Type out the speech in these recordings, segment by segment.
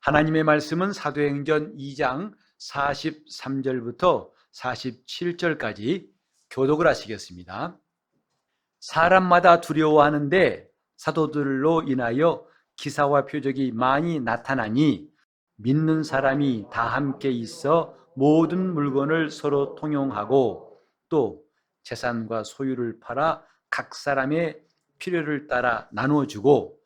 하나님의 말씀은 사도행전 2장 43절부터 47절까지 교독을 하시겠습니다. 사람마다 두려워하는데 사도들로 인하여 기사와 표적이 많이 나타나니 믿는 사람이 다 함께 있어 모든 물건을 서로 통용하고 또 재산과 소유를 팔아 각 사람의 필요를 따라 나누어주고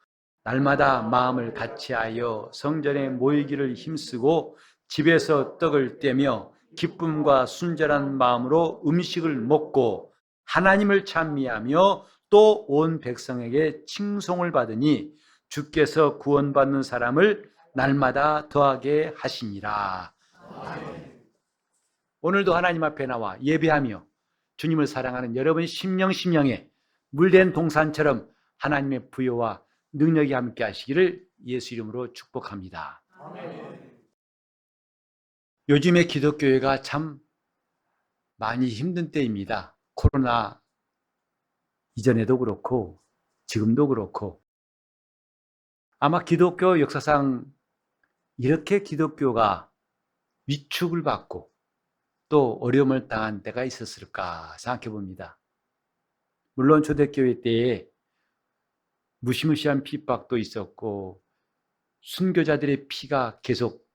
날마다 마음을 같이하여 성전에 모이기를 힘쓰고 집에서 떡을 떼며 기쁨과 순전한 마음으로 음식을 먹고 하나님을 찬미하며 또 온 백성에게 칭송을 받으니 주께서 구원받는 사람을 날마다 더하게 하시니라. 오늘도 하나님 앞에 나와 예배하며 주님을 사랑하는 여러분 심령에 물된 동산처럼 하나님의 부여와 능력이 함께 하시기를 예수 이름으로 축복합니다. 요즘에 기독교회가 참 많이 힘든 때입니다. 코로나 이전에도 그렇고 지금도 그렇고 아마 기독교 역사상 이렇게 기독교가 위축을 받고 또 어려움을 당한 때가 있었을까 생각해 봅니다. 물론 초대교회 때에 무시무시한 핍박도 있었고 순교자들의 피가 계속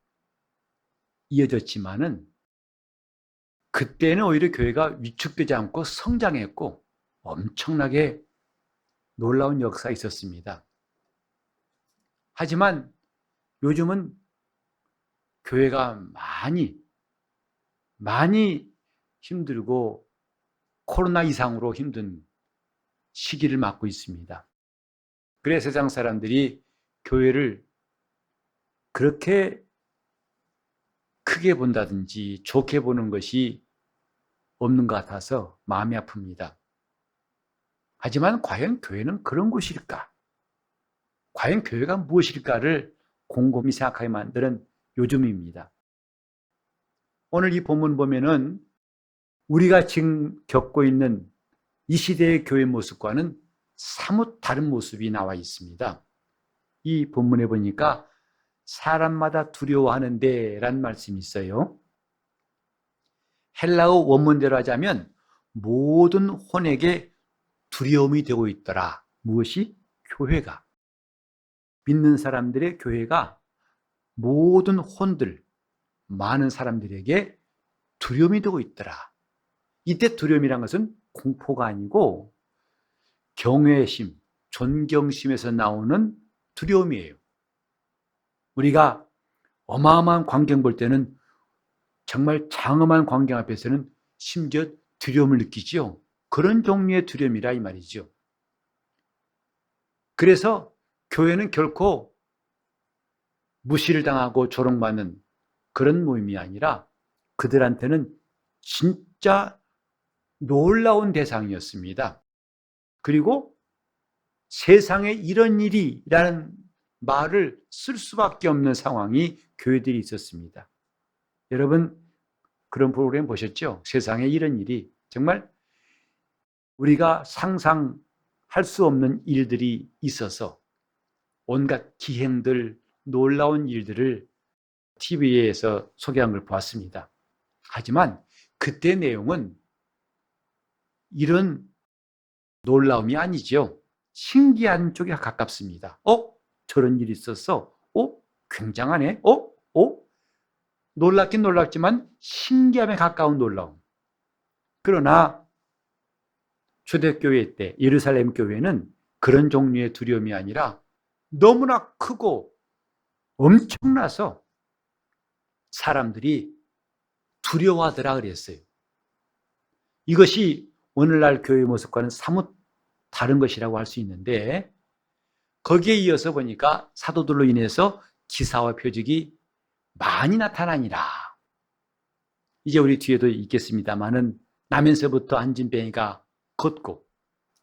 이어졌지만은 그때는 오히려 교회가 위축되지 않고 성장했고 엄청나게 놀라운 역사가 있었습니다. 하지만 요즘은 교회가 많이 힘들고 코로나 이상으로 힘든 시기를 맞고 있습니다. 그래서 세상 사람들이 교회를 그렇게 크게 본다든지 좋게 보는 것이 없는 것 같아서 마음이 아픕니다. 하지만 과연 교회는 그런 곳일까? 과연 교회가 무엇일까를 곰곰이 생각하게 만드는 요즘입니다. 오늘 이 본문 보면은 우리가 지금 겪고 있는 이 시대의 교회 모습과는 사뭇 다른 모습이 나와 있습니다. 이 본문에 보니까 사람마다 두려워하는데 라는 말씀이 있어요. 헬라어 원문대로 하자면 모든 혼에게 두려움이 되고 있더라. 무엇이? 교회가. 믿는 사람들의 교회가 모든 혼들, 많은 사람들에게 두려움이 되고 있더라. 이때 두려움이란 것은 공포가 아니고 경외심, 존경심에서 나오는 두려움이에요. 우리가 어마어마한 광경 볼 때는 정말 장엄한 광경 앞에서는 심지어 두려움을 느끼죠. 그런 종류의 두려움이라 이 말이죠. 그래서 교회는 결코 무시를 당하고 조롱받는 그런 모임이 아니라 그들한테는 진짜 놀라운 대상이었습니다. 그리고 세상에 이런 일이라는 말을 쓸 수밖에 없는 상황이 교회들이 있었습니다. 여러분 그런 프로그램 보셨죠? 세상에 이런 일이 정말 우리가 상상할 수 없는 일들이 있어서 온갖 기행들, 놀라운 일들을 TV에서 소개한 걸 보았습니다. 하지만 그때 내용은 이런 놀라움이 아니죠. 신기한 쪽에 가깝습니다. 저런 일이 있었어? 굉장하네? 놀랍긴 놀랍지만 신기함에 가까운 놀라움. 그러나 초대교회 때 예루살렘 교회는 그런 종류의 두려움이 아니라 너무나 크고 엄청나서 사람들이 두려워하더라 그랬어요. 이것이 오늘날 교회 모습과는 사뭇 다른 것이라고 할 수 있는데 거기에 이어서 보니까 사도들로 인해서 기사와 표적이 많이 나타나니라. 이제 우리 뒤에도 있겠습니다마는 나면서부터 안진뱅이가 걷고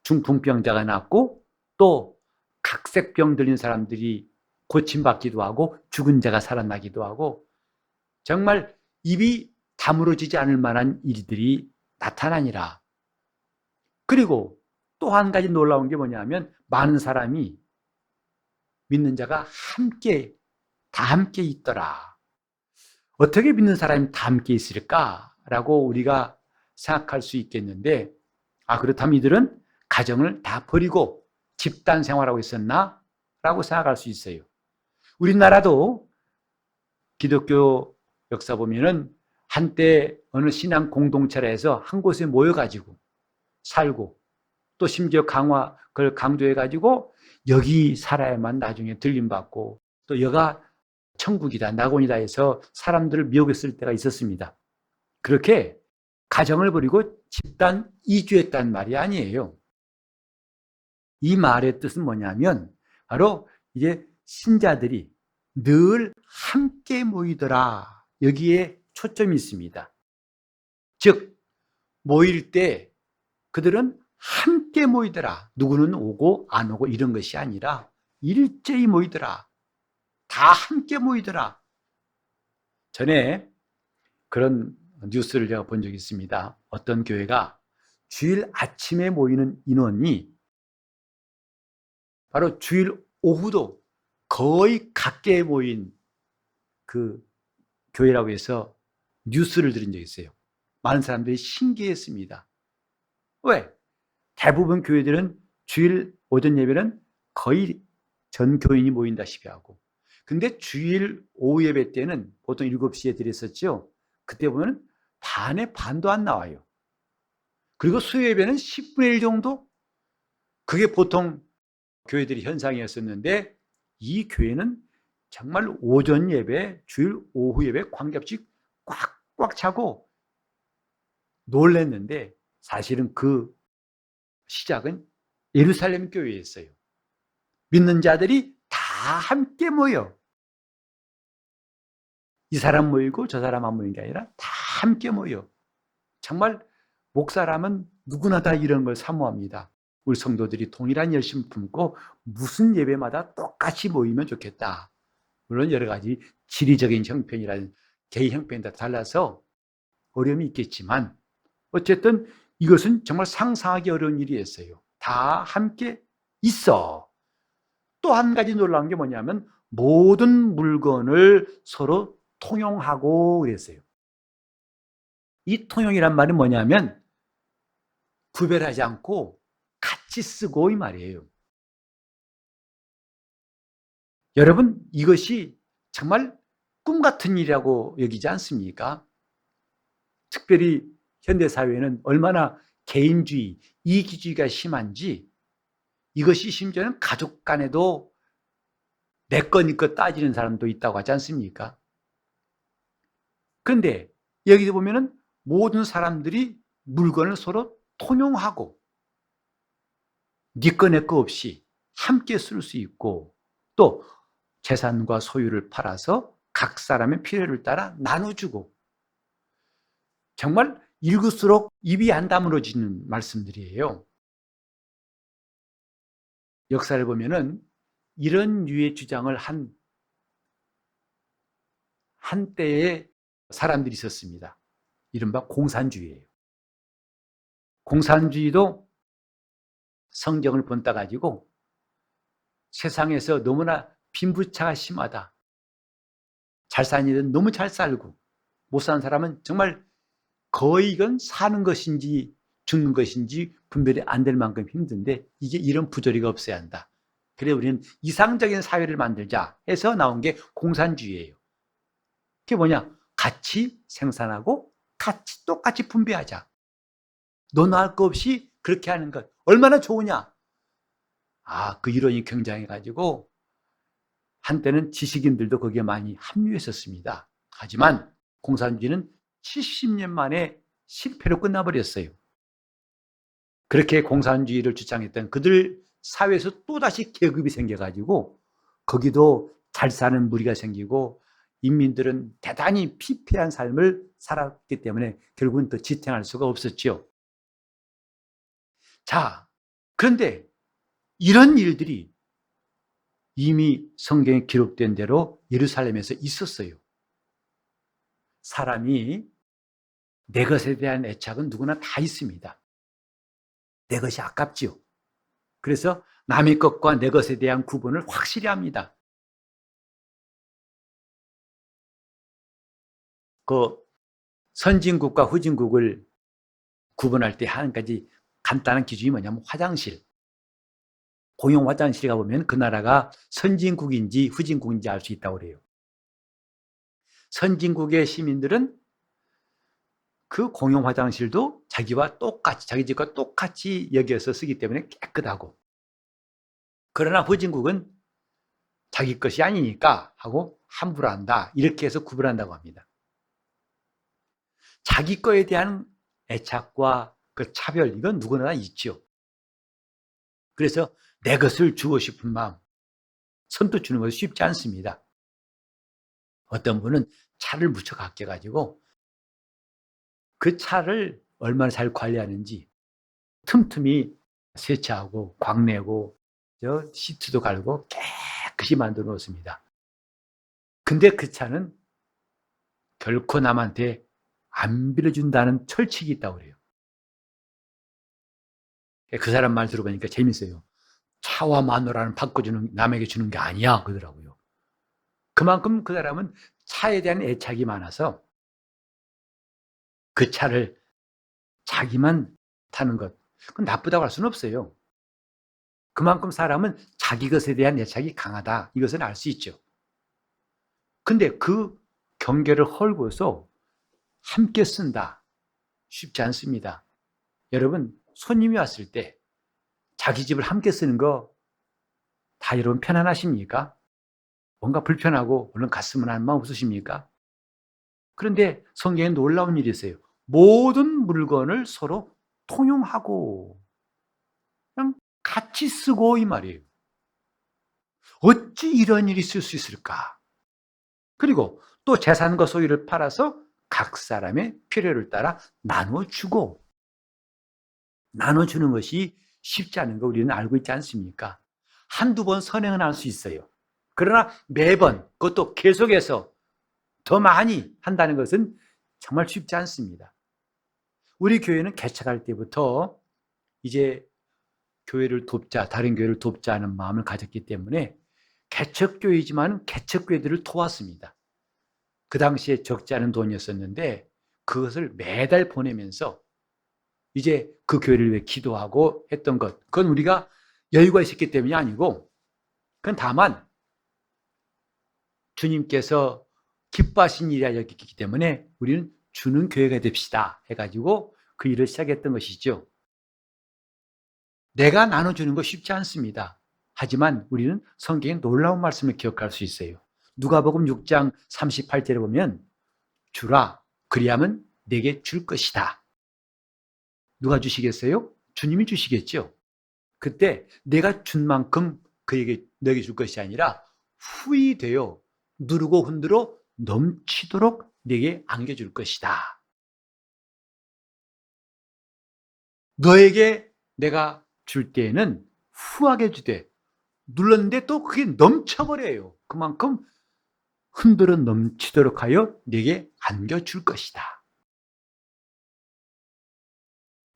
중풍병자가 낫고 또 각색병 들린 사람들이 고침받기도 하고 죽은 자가 살아나기도 하고 정말 입이 다물어지지 않을 만한 일들이 나타나니라. 그리고 또 한 가지 놀라운 게 뭐냐면 많은 사람이 믿는 자가 함께 다 함께 있더라. 어떻게 믿는 사람이 다 함께 있을까라고 우리가 생각할 수 있겠는데, 그렇다면 이들은 가정을 다 버리고 집단 생활하고 있었나? 라고 생각할 수 있어요. 우리나라도 기독교 역사 보면은 한때 어느 신앙 공동체라 해서 한 곳에 모여가지고 살고, 또 심지어 그걸 강조해가지고 여기 살아야만 나중에 들림받고, 또 여가 천국이다, 낙원이다 해서 사람들을 미혹했을 때가 있었습니다. 그렇게 가정을 버리고 집단 이주했단 말이 아니에요. 이 말의 뜻은 뭐냐면 바로 이제 신자들이 늘 함께 모이더라, 여기에 초점이 있습니다. 즉 모일 때 그들은 함께 모이더라. 누구는 오고 안 오고 이런 것이 아니라 일제히 모이더라. 다 함께 모이더라. 전에 그런 뉴스를 제가 본 적이 있습니다. 어떤 교회가 주일 아침에 모이는 인원이 바로 주일 오후도 거의 같게 모인 그 교회라고 해서 뉴스를 들은 적이 있어요. 많은 사람들이 신기했습니다. 왜? 대부분 교회들은 주일 오전 예배는 거의 전 교인이 모인다시피 하고, 근데 주일 오후 예배 때는 보통 7시에 드렸었죠. 그때 보면 반의 반도 안 나와요. 그리고 수요 예배는 10분의 1 정도? 그게 보통 교회들이 현상이었었는데, 이 교회는 정말 오전 예배, 주일 오후 예배 관계없이 꽉꽉 차고 놀랐는데, 사실은 그 시작은 예루살렘 교회였어요. 믿는 자들이 다 함께 모여, 이 사람 모이고 저 사람 안 모이는 게 아니라 다 함께 모여. 정말 목사라면 누구나 다 이런 걸 사모합니다. 우리 성도들이 동일한 열심을 품고 무슨 예배마다 똑같이 모이면 좋겠다. 물론 여러 가지 지리적인 형편이라는 개인 형편이 다 달라서 어려움이 있겠지만, 어쨌든 이것은 정말 상상하기 어려운 일이었어요. 다 함께 있어. 또 한 가지 놀라운 게 뭐냐면 모든 물건을 서로 통용하고 그랬어요. 이 통용이란 말은 뭐냐면 구별하지 않고 같이 쓰고, 이 말이에요. 여러분, 이것이 정말 꿈 같은 일이라고 여기지 않습니까? 특별히 현대사회는 얼마나 개인주의, 이기주의가 심한지, 이것이 심지어는 가족 간에도 내 거니까 따지는 사람도 있다고 하지 않습니까? 그런데 여기서 보면은 모든 사람들이 물건을 서로 통용하고 네 거 내 거 없이 함께 쓸 수 있고, 또 재산과 소유를 팔아서 각 사람의 필요를 따라 나눠주고, 정말 읽을수록 입이 안 다물어지는 말씀들이에요. 역사를 보면은 이런 류의 주장을 한때에 사람들이 있었습니다. 이른바 공산주의예요. 공산주의도 성경을 본따 가지고 세상에서 너무나 빈부차가 심하다, 잘 사는 이들은 너무 잘 살고 못 사는 사람은 정말 거의 이건 사는 것인지 죽는 것인지 분별이 안 될 만큼 힘든데, 이게 이런 부조리가 없어야 한다. 그래 우리는 이상적인 사회를 만들자 해서 나온 게 공산주의예요. 그게 뭐냐? 같이 생산하고 같이 똑같이 분배하자. 너 나 할 거 없이 그렇게 하는 것 얼마나 좋으냐? 그 이론이 굉장해가지고 한때는 지식인들도 거기에 많이 합류했었습니다. 하지만 공산주의는 70년 만에 실패로 끝나버렸어요. 그렇게 공산주의를 주장했던 그들 사회에서 또다시 계급이 생겨가지고 거기도 잘 사는 무리가 생기고 인민들은 대단히 피폐한 삶을 살았기 때문에 결국은 더 지탱할 수가 없었죠. 자, 그런데 이런 일들이 이미 성경에 기록된 대로 예루살렘에서 있었어요. 사람이 내 것에 대한 애착은 누구나 다 있습니다. 내 것이 아깝지요. 그래서 남의 것과 내 것에 대한 구분을 확실히 합니다. 그 선진국과 후진국을 구분할 때 한 가지 간단한 기준이 뭐냐면 화장실. 공용 화장실에 가보면 그 나라가 선진국인지 후진국인지 알 수 있다고 그래요. 선진국의 시민들은 그 공용 화장실도 자기와 똑같이, 자기 집과 똑같이 여기서 쓰기 때문에 깨끗하고, 그러나 후진국은 자기 것이 아니니까 하고 함부로 한다. 이렇게 해서 구분한다고 합니다. 자기 거에 대한 애착과 그 차별, 이건 누구나 있죠. 그래서 내 것을 주고 싶은 마음, 선뜻 주는 것이 쉽지 않습니다. 어떤 분은 차를 무척 아껴가지고 그 차를 얼마나 잘 관리하는지 틈틈이 세차하고 광내고 시트도 갈고 깨끗이 만들어 놓습니다. 근데 그 차는 결코 남한테 안 빌려준다는 철칙이 있다고 그래요. 그 사람 말 들어보니까 재밌어요. 차와 마누라는 바꿔주는, 남에게 주는 게 아니야 그러더라고요. 그만큼 그 사람은 차에 대한 애착이 많아서 그 차를 자기만 타는 것, 그건 나쁘다고 할 수는 없어요. 그만큼 사람은 자기 것에 대한 애착이 강하다, 이것은 알 수 있죠. 근데 그 경계를 헐고서 함께 쓴다, 쉽지 않습니다. 여러분, 손님이 왔을 때 자기 집을 함께 쓰는 거 다 여러분 편안하십니까? 뭔가 불편하고 얼른 갔으면 하는 마음 없으십니까? 그런데 성경에 놀라운 일이 있어요. 모든 물건을 서로 통용하고 그냥 같이 쓰고, 이 말이에요. 어찌 이런 일이 있을 수 있을까? 그리고 또 재산과 소유를 팔아서 각 사람의 필요를 따라 나눠주고, 나눠주는 것이 쉽지 않은 거 우리는 알고 있지 않습니까? 한두 번 선행은 할 수 있어요. 그러나 매번, 그것도 계속해서 더 많이 한다는 것은 정말 쉽지 않습니다. 우리 교회는 개척할 때부터 이제 교회를 돕자, 다른 교회를 돕자 하는 마음을 가졌기 때문에 개척교회이지만 개척교회들을 도왔습니다. 그 당시에 적지 않은 돈이었었는데 그것을 매달 보내면서 이제 그 교회를 위해 기도하고 했던 것, 그건 우리가 여유가 있었기 때문이 아니고, 그건 다만 주님께서 기뻐하신 일이라 여겼기 때문에 우리는 주는 교회가 됩시다 해가지고 그 일을 시작했던 것이죠. 내가 나눠주는 거 쉽지 않습니다. 하지만 우리는 성경의 놀라운 말씀을 기억할 수 있어요. 누가복음 6장 38절에 보면 주라, 그리하면 내게 줄 것이다. 누가 주시겠어요? 주님이 주시겠죠. 그때 내가 준 만큼 그에게 너에게 줄 것이 아니라 후히 되어 누르고 흔들어 넘치도록 내게 안겨줄 것이다. 너에게 내가 줄 때에는 후하게 주되 눌렀는데 또 그게 넘쳐버려요. 그만큼 흔들어 넘치도록 하여 내게 안겨줄 것이다.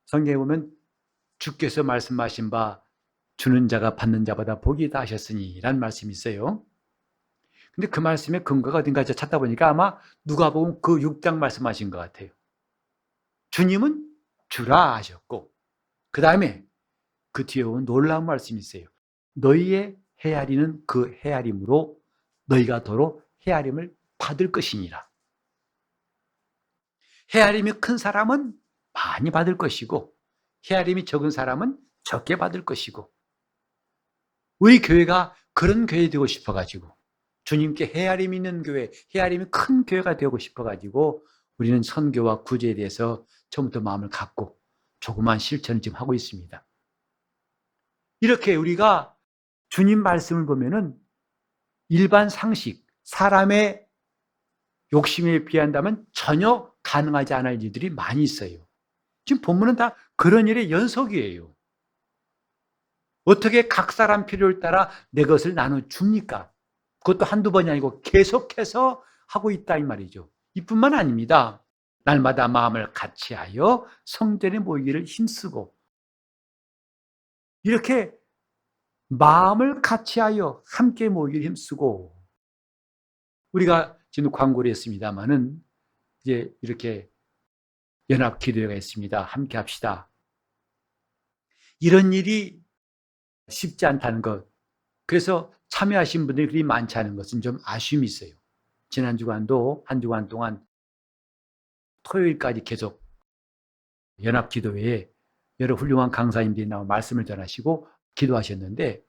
성경에 보면 주께서 말씀하신 바 주는 자가 받는 자보다 복이다 하셨으니 라는 말씀이 있어요. 근데 그 말씀의 근거가 어딘가 찾다 보니까 아마 누가복음 그 6장 말씀하신 것 같아요. 주님은 주라 하셨고, 그 다음에 그 뒤에 온 놀라운 말씀이 있어요. 너희의 헤아리는 그 헤아림으로 너희가 도로 헤아림을 받을 것이니라. 헤아림이 큰 사람은 많이 받을 것이고 헤아림이 적은 사람은 적게 받을 것이고, 우리 교회가 그런 교회 되고 싶어가지고 주님께 헤아림 있는 교회, 헤아림이 큰 교회가 되고 싶어가지고 우리는 선교와 구제에 대해서 처음부터 마음을 갖고 조그만 실천을 지금 하고 있습니다. 이렇게 우리가 주님 말씀을 보면은 일반 상식, 사람의 욕심에 비한다면 전혀 가능하지 않을 일들이 많이 있어요. 지금 본문은 다 그런 일의 연속이에요. 어떻게 각 사람 필요를 따라 내 것을 나눠줍니까? 그것도 한두 번이 아니고 계속해서 하고 있다 이 말이죠. 이뿐만 아닙니다. 날마다 마음을 같이하여 성전에 모이기를 힘쓰고, 이렇게 마음을 같이하여 함께 모이기를 힘쓰고, 우리가 지금 광고를 했습니다마는 이제 이렇게 연합 기도회가 있습니다. 함께 합시다. 이런 일이 쉽지 않다는 것. 그래서 참여하신 분들이 그리 많지 않은 것은 좀 아쉬움이 있어요. 지난 주간도 한 주간 동안 토요일까지 계속 연합 기도회에 여러 훌륭한 강사님들이 나와 말씀을 전하시고 기도하셨는데,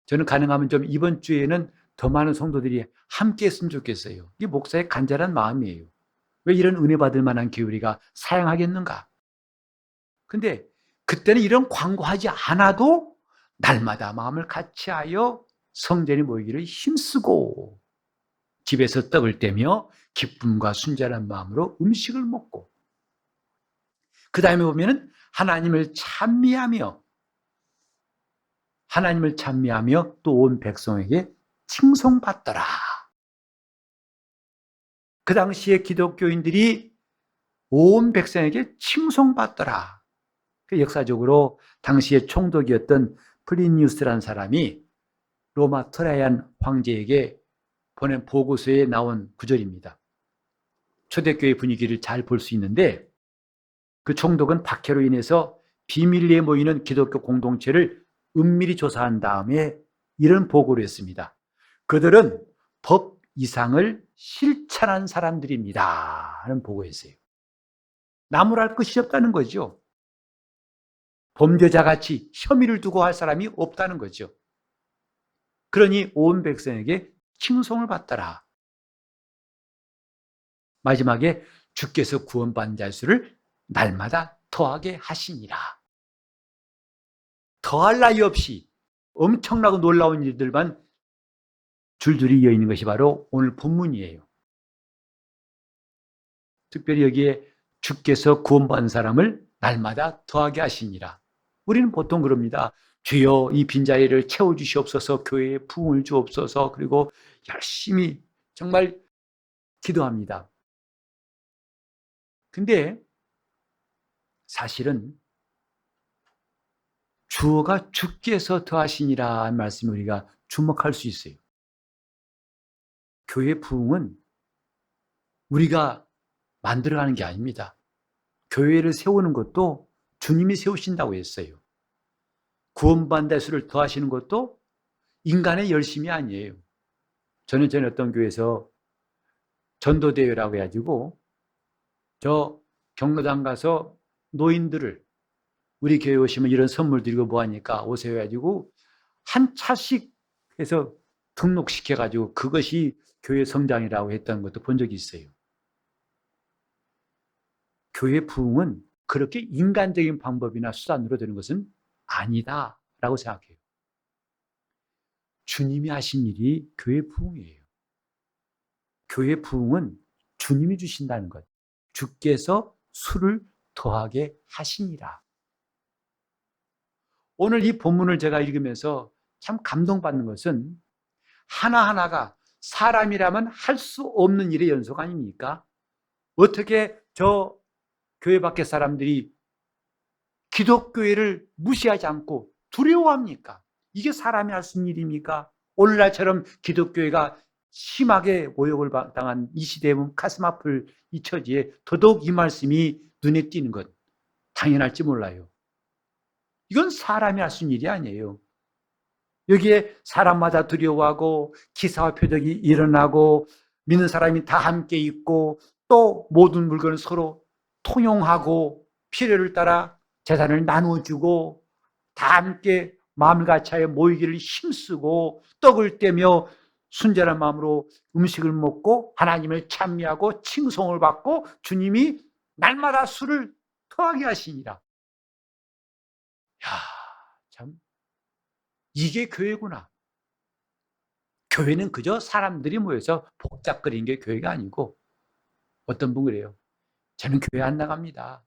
저는 가능하면 좀 이번 주에는 더 많은 성도들이 함께 했으면 좋겠어요. 이게 목사의 간절한 마음이에요. 왜 이런 은혜 받을 만한 교회 우리가 사양하겠는가? 근데 그때는 이런 광고하지 않아도 날마다 마음을 같이하여 성전에 모이기를 힘쓰고 집에서 떡을 떼며 기쁨과 순전한 마음으로 음식을 먹고, 그 다음에 보면은 하나님을 찬미하며 또 온 백성에게 칭송받더라. 그 당시에 기독교인들이 온 백성에게 칭송받더라. 그 역사적으로 당시의 총독이었던 플리니우스라는 사람이 로마 트라이안 황제에게 보낸 보고서에 나온 구절입니다. 초대교회 분위기를 잘 볼 수 있는데, 그 총독은 박해로 인해서 비밀리에 모이는 기독교 공동체를 은밀히 조사한 다음에 이런 보고를 했습니다. 그들은 법 이상을 실천한 사람들입니다 하는 보고였어요. 나무랄 것이 없다는 거죠. 범죄자같이 혐의를 두고 할 사람이 없다는 거죠. 그러니 온 백성에게 칭송을 받더라. 마지막에 주께서 구원받는 자 수를 날마다 더하게 하시니라. 더할 나위 없이 엄청나고 놀라운 일들만 줄줄이 이어 있는 것이 바로 오늘 본문이에요. 특별히 여기에 주께서 구원받은 사람을 날마다 더하게 하시니라. 우리는 보통 그럽니다. 주여 이 빈자리를 채워주시옵소서, 교회에 부흥을 주옵소서, 그리고 열심히 정말 기도합니다. 근데 사실은 주어가 주께서 더하시니라 한 말씀을 우리가 주목할 수 있어요. 교회 부흥은 우리가 만들어가는 게 아닙니다. 교회를 세우는 것도 주님이 세우신다고 했어요. 구원받는 자 수를 더하시는 것도 인간의 열심이 아니에요. 저는 전에 어떤 교회에서 전도대회라고 해가지고 저 경로당 가서 노인들을 우리 교회 오시면 이런 선물 드리고 뭐하니까 오세요 해가지고 한 차씩 해서 등록시켜가지고 그것이 교회 성장이라고 했던 것도 본 적이 있어요. 교회 부흥은 그렇게 인간적인 방법이나 수단으로 되는 것은 아니다라고 생각해요. 주님이 하신 일이 교회 부흥이에요. 교회 부흥은 주님이 주신다는 것. 주께서 수를 더하게 하시니라. 오늘 이 본문을 제가 읽으면서 참 감동받는 것은 하나하나가 사람이라면 할 수 없는 일의 연속 아닙니까? 어떻게 저 교회 밖의 사람들이 기독교회를 무시하지 않고 두려워합니까? 이게 사람이 할 수 있는 일입니까? 오늘날처럼 기독교회가 심하게 모욕을 당한 이 시대에 보면 가슴 아플 이 처지에 더더욱 이 말씀이 눈에 띄는 것 당연할지 몰라요. 이건 사람이 할 수 있는 일이 아니에요. 여기에 사람마다 두려워하고 기사와 표적이 일어나고 믿는 사람이 다 함께 있고 또 모든 물건을 서로 통용하고 필요를 따라 재산을 나눠주고 다 함께 마음을 같이하여 모이기를 힘쓰고 떡을 떼며 순전한 마음으로 음식을 먹고 하나님을 찬미하고 칭송을 받고 주님이 날마다 수를 더하게 하시니라. 야, 참 이게 교회구나. 교회는 그저 사람들이 모여서 복잡거리는 게 교회가 아니고, 어떤 분 그래요. 저는 교회 안 나갑니다.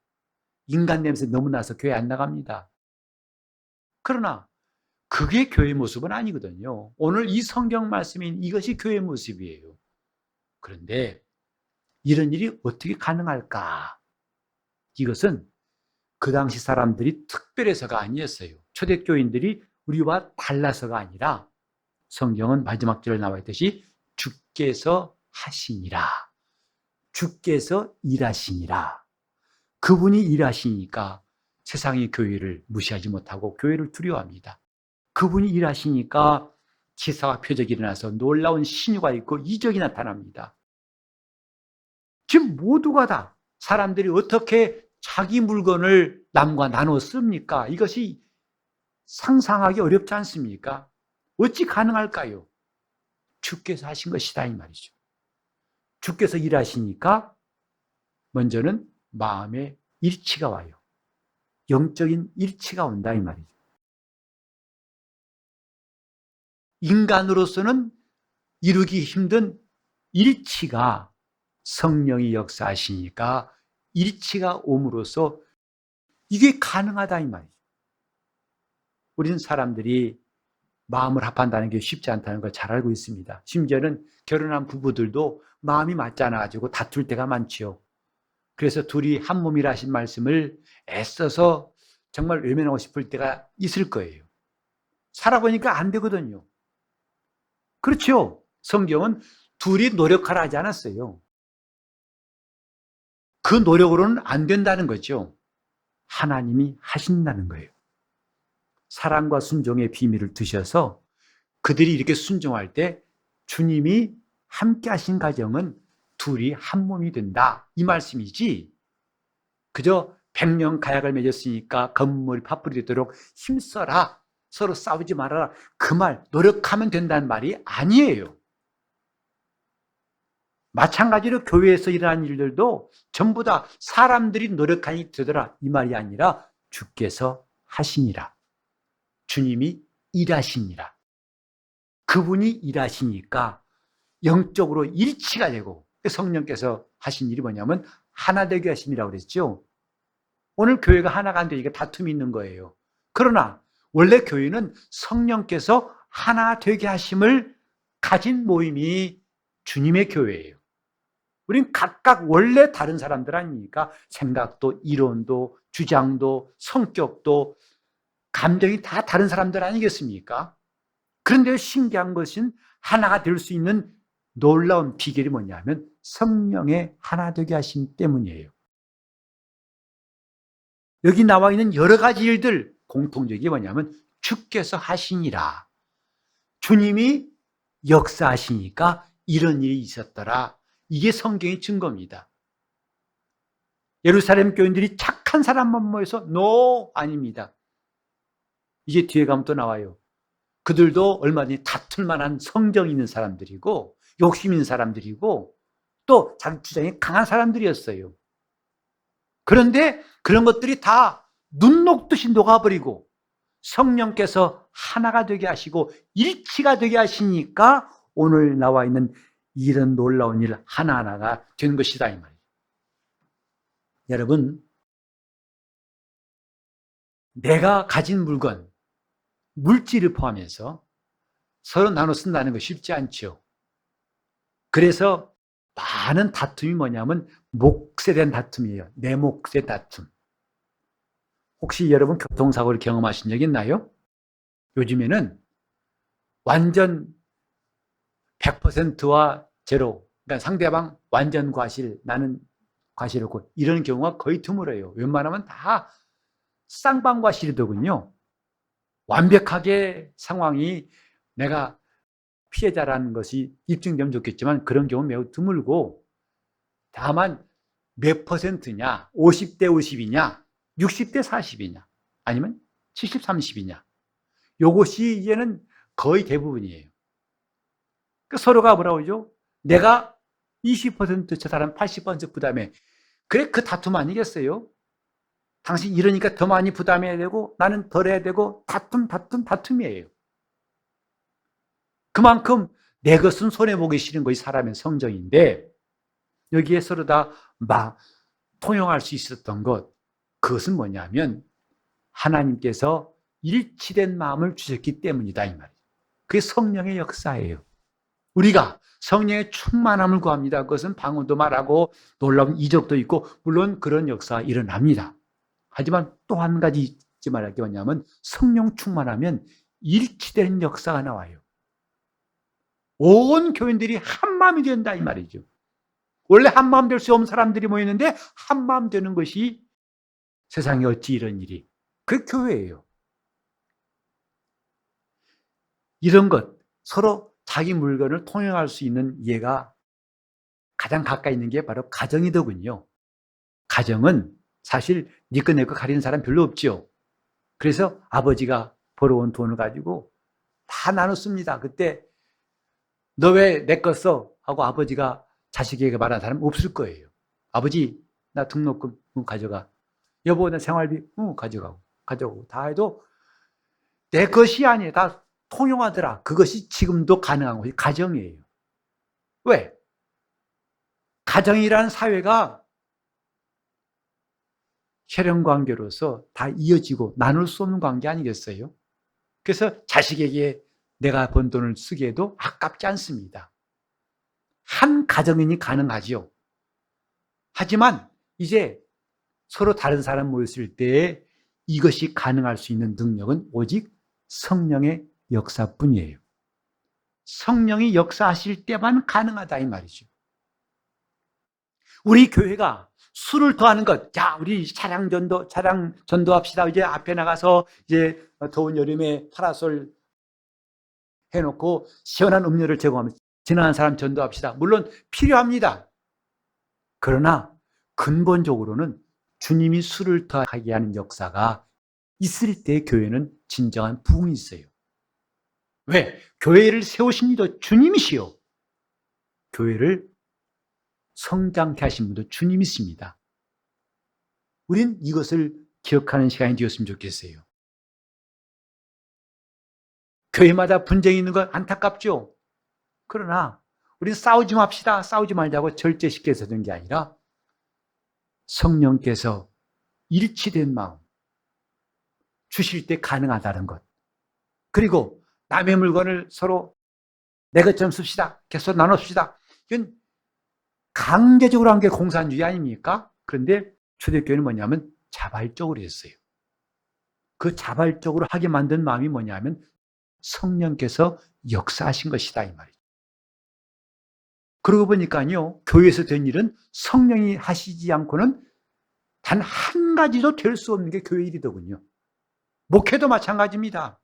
인간 냄새 너무 나서 교회 안 나갑니다. 그러나 그게 교회 모습은 아니거든요. 오늘 이 성경 말씀인 이것이 교회 모습이에요. 그런데 이런 일이 어떻게 가능할까? 이것은 그 당시 사람들이 특별해서가 아니었어요. 초대교인들이 우리와 달라서가 아니라 성경은 마지막 절에 나와 있듯이 주께서 하시니라. 주께서 일하시니라. 그분이 일하시니까 세상의 교회를 무시하지 못하고 교회를 두려워합니다. 그분이 일하시니까 기사와 표적이 일어나서 놀라운 신유가 있고 이적이 나타납니다. 지금 모두가 다 사람들이 어떻게 자기 물건을 남과 나눠 씁니까? 이것이 상상하기 어렵지 않습니까? 어찌 가능할까요? 주께서 하신 것이다 이 말이죠. 주께서 일하시니까 먼저는 마음의 일치가 와요. 영적인 일치가 온다 이 말이죠. 인간으로서는 이루기 힘든 일치가 성령이 역사하시니까 일치가 옴으로써 이게 가능하다 이 말이죠. 우리는 사람들이 마음을 합한다는 게 쉽지 않다는 걸 잘 알고 있습니다. 심지어는 결혼한 부부들도 마음이 맞지 않아가지고 다툴 때가 많지요. 그래서 둘이 한 몸이라 하신 말씀을 애써서 정말 외면하고 싶을 때가 있을 거예요. 살아보니까 안 되거든요. 그렇죠. 성경은 둘이 노력하라 하지 않았어요. 그 노력으로는 안 된다는 거죠. 하나님이 하신다는 거예요. 사랑과 순종의 비밀을 드셔서 그들이 이렇게 순종할 때 주님이 함께 하신 가정은 둘이 한 몸이 된다 이 말씀이지, 그저 백년 가약을 맺었으니까 건물이 파뿌리 되도록 힘써라, 서로 싸우지 말아라, 그 말 노력하면 된다는 말이 아니에요. 마찬가지로 교회에서 일어나는 일들도 전부 다 사람들이 노력하니 되더라 이 말이 아니라 주께서 하시니라. 주님이 일하시니라. 그분이 일하시니까 영적으로 일치가 되고, 성령께서 하신 일이 뭐냐면 하나 되게 하심이라고 그랬죠. 오늘 교회가 하나가 안 되니까 다툼이 있는 거예요. 그러나 원래 교회는 성령께서 하나 되게 하심을 가진 모임이 주님의 교회예요. 우린 각각 원래 다른 사람들 아닙니까? 생각도, 이론도, 주장도, 성격도, 감정이 다 다른 사람들 아니겠습니까? 그런데 신기한 것은 하나가 될 수 있는 놀라운 비결이 뭐냐면 성령의 하나 되게 하심 때문이에요. 여기 나와 있는 여러 가지 일들 공통적이 뭐냐면 주께서 하시니라. 주님이 역사하시니까 이런 일이 있었더라. 이게 성경의 증거입니다. 예루살렘 교인들이 착한 사람만 모여서 노, 아닙니다. 이제 뒤에 가면 또 나와요. 그들도 얼마든지 다툴 만한 성정이 있는 사람들이고 욕심 있는 사람들이고 또 자기 주장이 강한 사람들이었어요. 그런데 그런 것들이 다 눈 녹듯이 녹아버리고 성령께서 하나가 되게 하시고 일치가 되게 하시니까 오늘 나와 있는 이런 놀라운 일 하나하나가 된 것이다 이 말이에요. 여러분, 내가 가진 물건, 물질을 포함해서 서로 나눠 쓴다는 거 쉽지 않죠. 그래서 많은 다툼이 뭐냐면 몫에 대한 다툼이에요. 내 몫의 다툼. 혹시 여러분 교통사고를 경험하신 적 있나요? 요즘에는 완전 100%와 제로, 그러니까 상대방 완전 과실, 나는 과실 없고 이런 경우가 거의 드물어요. 웬만하면 다 쌍방과실이더군요. 완벽하게 상황이 내가 피해자라는 것이 입증되면 좋겠지만 그런 경우는 매우 드물고, 다만 몇 퍼센트냐, 50대 50이냐, 60대 40이냐, 아니면 70, 30이냐, 요것이 이제는 거의 대부분이에요. 서로가 뭐라고 하죠? 내가 20%, 저 사람 80% 부담해. 그래, 그 다툼 아니겠어요? 당신 이러니까 더 많이 부담해야 되고 나는 덜 해야 되고, 다툼이에요. 그만큼 내 것은 손해보기 싫은 것이 사람의 성정인데, 여기에 서로 다 통용할 수 있었던 것, 그것은 뭐냐면 하나님께서 일치된 마음을 주셨기 때문이다 이 말이에요. 그게 성령의 역사예요. 우리가 성령의 충만함을 구합니다. 그것은 방언도 말하고 놀라운 이적도 있고 물론 그런 역사가 일어납니다. 하지만 또 한 가지 잊지 말할 게 뭐냐면 성령 충만하면 일치되는 역사가 나와요. 온 교인들이 한 마음이 된다 이 말이죠. 원래 한마음 될 수 없는 사람들이 모이는데 한마음 되는 것이 세상에 어찌 이런 일이. 그게 교회예요. 이런 것, 서로 자기 물건을 통용할 수 있는 예가 가장 가까이 있는 게 바로 가정이더군요. 가정은 사실 니꺼 내꺼 가리는 사람 별로 없죠. 그래서 아버지가 벌어온 돈을 가지고 다 나눴습니다. 그때 너 왜 내 거 써? 하고 아버지가 자식에게 말하는 사람 없을 거예요. 아버지, 나 등록금 가져가. 여보, 나 생활비 가져가고 다 해도 내 것이 아니에요. 다 통용하더라. 그것이 지금도 가능한 것이 가정이에요. 왜? 가정이라는 사회가 혈연 관계로서 다 이어지고 나눌 수 없는 관계 아니겠어요? 그래서 자식에게 내가 번 돈을 쓰기에도 아깝지 않습니다. 한 가정이니 가능하지요. 하지만 이제 서로 다른 사람 모였을 때 이것이 가능할 수 있는 능력은 오직 성령의 역사뿐이에요. 성령이 역사하실 때만 가능하다 이 말이죠. 우리 교회가 술을 더하는 것, 자, 우리 차량 전도합시다. 이제 앞에 나가서 이제 더운 여름에 파라솔 해놓고 시원한 음료를 제공하면서 지나가는 사람 전도합시다. 물론 필요합니다. 그러나 근본적으로는 주님이 술을 더하게 하는 역사가 있을 때 교회는 진정한 부흥이 있어요. 왜? 교회를 세우신 이도 주님이시요. 교회를 성장케 하신 분도 주님이십니다. 우린 이것을 기억하는 시간이 되었으면 좋겠어요. 교회마다 분쟁이 있는 건 안타깝죠? 그러나 우린 싸우지 맙시다. 싸우지 말자고 절제시켜서 된 게 아니라 성령께서 일치된 마음 주실 때 가능하다는 것. 그리고 남의 물건을 서로 내 것처럼 씁시다. 계속 나눕시다. 이건 강제적으로 한 게 공산주의 아닙니까? 그런데 초대교회는 뭐냐면 자발적으로 했어요. 그 자발적으로 하게 만든 마음이 뭐냐면 성령께서 역사하신 것이다 이 말이죠. 그러고 보니까요, 교회에서 된 일은 성령이 하시지 않고는 단 한 가지도 될 수 없는 게 교회 일이더군요. 목회도 마찬가지입니다.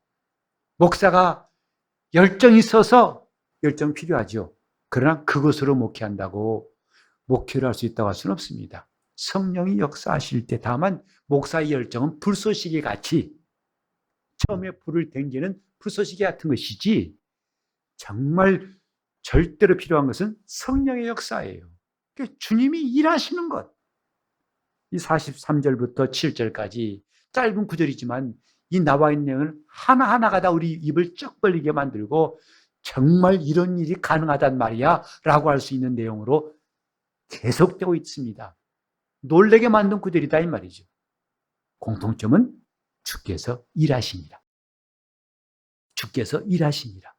목사가 열정이 있어서 열정 필요하죠. 그러나 그것으로 목회한다고 목회를 할 수 있다고 할 수는 없습니다. 성령이 역사하실 때 다만 목사의 열정은 불쏘시개 같이 처음에 불을 댕기는 불쏘시개 같은 것이지 정말 절대로 필요한 것은 성령의 역사예요. 그러니까 주님이 일하시는 것. 이 43절부터 7절까지 짧은 구절이지만 이 나와 있는 내용은 하나하나가 다 우리 입을 쩍 벌리게 만들고 정말 이런 일이 가능하단 말이야 라고 할 수 있는 내용으로 계속되고 있습니다. 놀라게 만든 구절이다 이 말이죠. 공통점은 주께서 일하시니라. 주께서 일하시니라.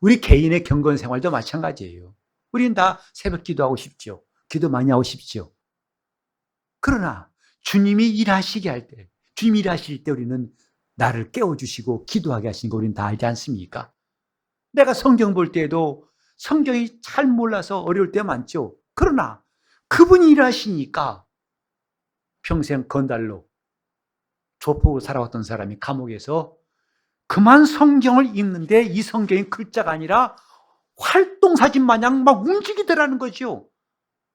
우리 개인의 경건 생활도 마찬가지예요. 우리는 다 새벽 기도하고 싶죠. 기도 많이 하고 싶죠. 그러나 주님이 일하시게 할 때, 주님이 일하실 때 우리는 나를 깨워주시고 기도하게 하신 거 우리는 다 알지 않습니까? 내가 성경 볼 때에도 성경이 잘 몰라서 어려울 때 많죠. 그러나 그분이 일하시니까 평생 건달로 조폭으로 살아왔던 사람이 감옥에서 그만 성경을 읽는데 이 성경이 글자가 아니라 활동사진 마냥 막 움직이더라는 거죠.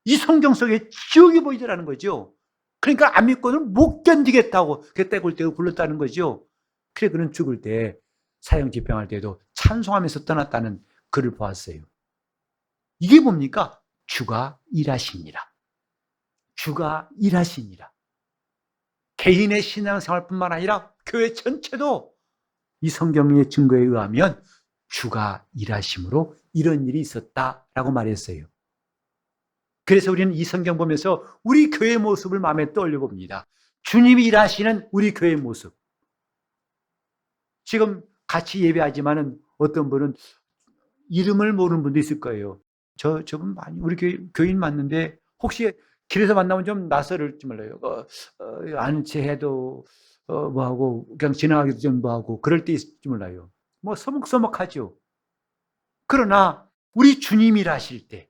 이 성경 속에 지옥이 보이더라는 거죠. 그러니까 안 믿고는 못 견디겠다고 그때 굴 때 불렀다는 거죠. 그래 그는 죽을 때 사형 집행할 때도 찬송하면서 떠났다는 글을 보았어요. 이게 뭡니까? 주가 일하시니라. 주가 일하시니라. 개인의 신앙생활뿐만 아니라 교회 전체도 이 성경의 증거에 의하면 주가 일하심으로 이런 일이 있었다라고 말했어요. 그래서 우리는 이 성경 보면서 우리 교회의 모습을 마음에 떠올려 봅니다. 주님이 일하시는 우리 교회의 모습. 지금 같이 예배하지만은 어떤 분은 이름을 모르는 분도 있을 거예요. 저분 많이 우리 교인 맞는데 혹시 길에서 만나면 좀 낯설을지 몰라요. 아는 체 해도 뭐하고 그냥 지나가기도 좀 뭐하고 그럴 때 있을지 몰라요. 뭐 서먹서먹하죠. 그러나 우리 주님이 일하실 때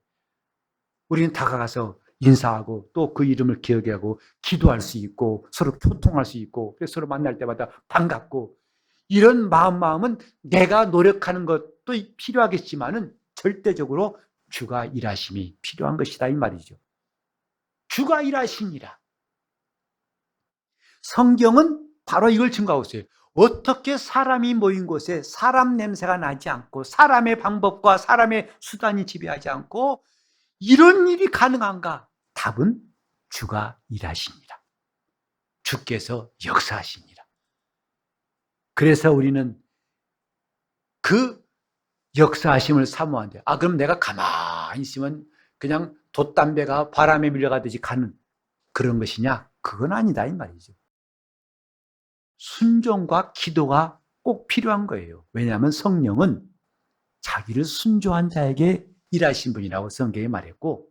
우리는 다가가서 인사하고 또 그 이름을 기억하고 기도할 수 있고 서로 소통할 수 있고 그래서 서로 만날 때마다 반갑고 이런 마음은 내가 노력하는 것도 필요하겠지만은 절대적으로 주가 일하심이 필요한 것이다 이 말이죠. 주가 일하시니라. 성경은 바로 이걸 증거하고 있어요. 어떻게 사람이 모인 곳에 사람 냄새가 나지 않고 사람의 방법과 사람의 수단이 지배하지 않고 이런 일이 가능한가? 답은 주가 일하시니라. 주께서 역사하시니라. 그래서 우리는 그 역사하심을 사모한대요. 그럼 내가 가만히 있으면 그냥 돛담배가 바람에 밀려가듯이 가는 그런 것이냐? 그건 아니다 이 말이죠. 순종과 기도가 꼭 필요한 거예요. 왜냐하면 성령은 자기를 순종한 자에게 일하신 분이라고 성경에 말했고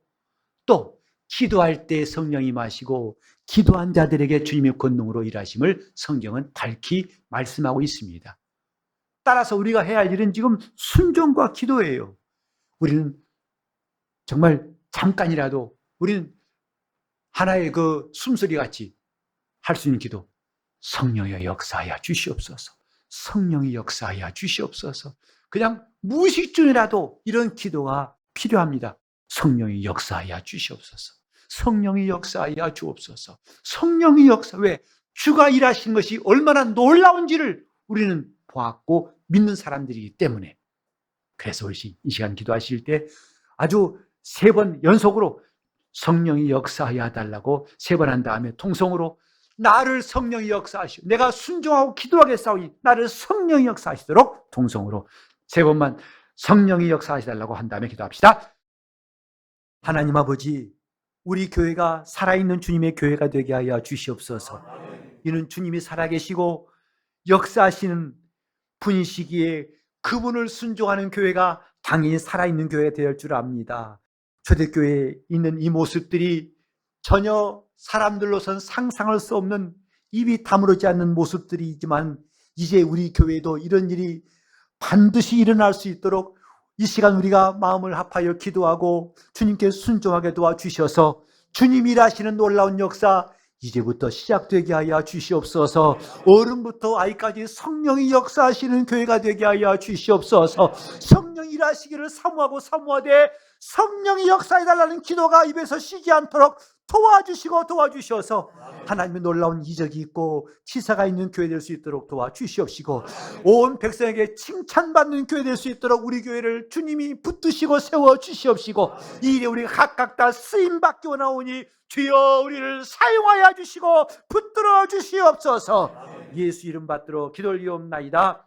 또 기도할 때 성령이 임하시고 기도한 자들에게 주님의 권능으로 일하심을 성경은 밝히 말씀하고 있습니다. 따라서 우리가 해야 할 일은 지금 순종과 기도예요. 우리는 정말 잠깐이라도 우리는 하나의 그 숨소리 같이 할 수 있는 기도. 성령의 역사하여 주시옵소서. 성령이 역사하여 주시옵소서. 그냥 무의식중이라도 이런 기도가 필요합니다. 성령이 역사하여 주시옵소서. 성령이 역사하여 주옵소서. 성령이 역사, 왜? 주가 일하신 것이 얼마나 놀라운지를 우리는 보았고 믿는 사람들이기 때문에. 그래서 이 시간 기도하실 때 아주 3번 연속으로 성령이 역사하여 달라고 3번 한 다음에 통성으로 나를 성령이 역사하시오. 내가 순종하고 기도하겠사오니 나를 성령이 역사하시도록 통성으로 3번만 성령이 역사하시달라고 한 다음에 기도합시다. 하나님 아버지, 우리 교회가 살아있는 주님의 교회가 되게 하여 주시옵소서. 이는 주님이 살아계시고 역사하시는 분이시기에 그분을 순종하는 교회가 당연히 살아있는 교회가 될 줄 압니다. 초대교회에 있는 이 모습들이 전혀 사람들로선 상상할 수 없는 입이 다무르지 않는 모습들이지만 이제 우리 교회도 이런 일이 반드시 일어날 수 있도록 이 시간 우리가 마음을 합하여 기도하고 주님께 순종하게 도와주셔서 주님 일하시는 놀라운 역사 이제부터 시작되게 하여 주시옵소서. 어른부터 아이까지 성령이 역사하시는 교회가 되게 하여 주시옵소서. 성령이 일하시기를 사모하고 사모하되 성령이 역사해달라는 기도가 입에서 쉬지 않도록 도와주시고 도와주셔서 하나님의 놀라운 이적이 있고 치사가 있는 교회 될 수 있도록 도와주시옵시고 온 백성에게 칭찬받는 교회 될 수 있도록 우리 교회를 주님이 붙드시고 세워주시옵시고 이 일에 우리가 각각 다 쓰임받기 원하오니 주여 우리를 사용하여 주시고 붙들어 주시옵소서. 예수 이름 받들어 기도 올리옵나이다.